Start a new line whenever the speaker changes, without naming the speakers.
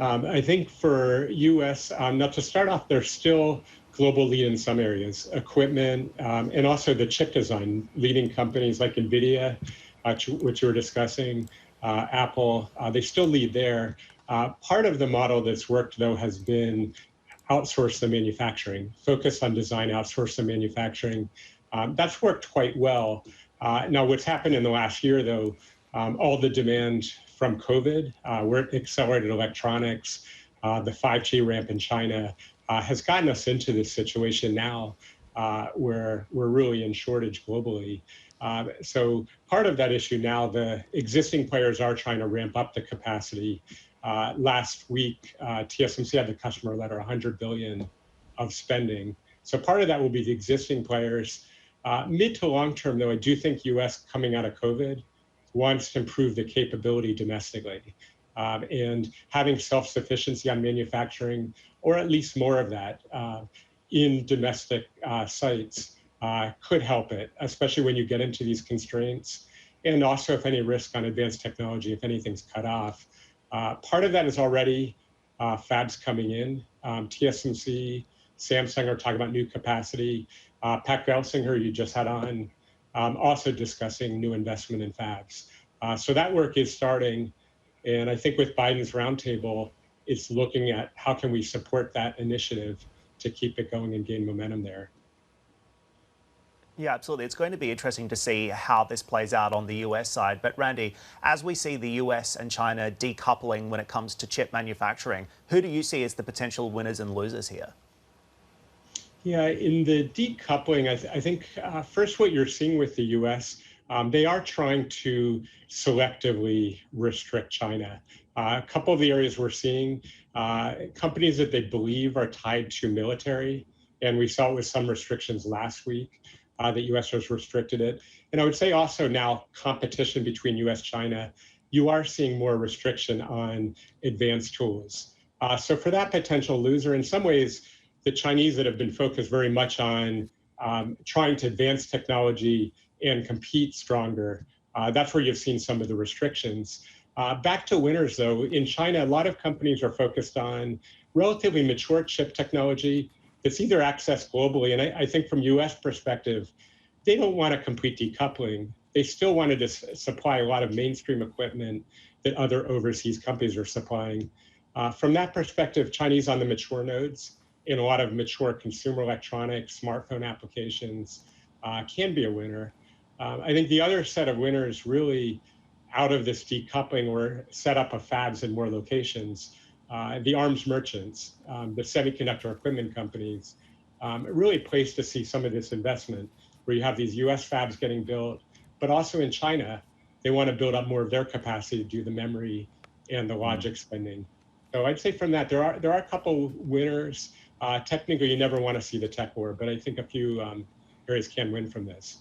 I think for U.S., now to start off, there's still global lead in some areas, equipment, and also the chip design. Leading companies like NVIDIA, which you were discussing, Apple, they still lead there. Part of the model that's worked, though, has been outsource the manufacturing, focus on design, outsource the manufacturing. That's worked quite well. Now, what's happened in the last year, though, all the demand from COVID, where it accelerated electronics, the 5G ramp in China, has gotten us into this situation now where we're really in shortage globally. So part of that issue now, the existing players are trying to ramp up the capacity. Last week, TSMC had the customer letter, 100 billion of spending. So part of that will be the existing players. Mid to long term, though, I do think US coming out of COVID wants to improve the capability domestically. And having self-sufficiency on manufacturing, or at least more of that in domestic sites could help it, especially when you get into these constraints. And also if any risk on advanced technology, if anything's cut off. Part of that is already fabs coming in. TSMC, Samsung are talking about new capacity. Pat GELSINGER, you just had on, also discussing new investment in fabs. So that work is starting. And I think with Biden's roundtable, it's looking at how can we support that initiative to keep it going and gain momentum there.
Yeah, absolutely. It's going to be interesting to see how this plays out on the US side. But Randy, as we see the US and China decoupling when it comes to chip manufacturing, who do you see as the potential winners and losers here?
Yeah, in the decoupling, I think first what you're seeing with the US, they are trying to selectively restrict China. A couple of the areas we're seeing, companies that they believe are tied to military, and we saw it with some restrictions last week, that US has restricted it. And I would say also now competition between US, China, you are seeing more restriction on advanced tools. So for that potential loser, in some ways, the Chinese that have been focused very much on trying to advance technology and compete stronger, that's where you've seen some of the restrictions. Back to winners, though, in China, a lot of companies are focused on relatively mature chip technology that's either accessed globally. And I think from US perspective, they don't want a complete decoupling. They still wanted to supply a lot of mainstream equipment that other overseas companies are supplying. From that perspective, Chinese on the mature nodes in a lot of mature consumer electronics, smartphone applications can be a winner. I think the other set of winners really out of this decoupling or set up of fabs in more locations, the arms merchants, the semiconductor equipment companies, really placed to see some of this investment where you have these US fabs getting built, but also in China, they want to build up more of their capacity to do the memory and the logic spending. So I'd say from that, there are a couple winners. Technically, you never want to see the tech war, but I think a few areas can win from this.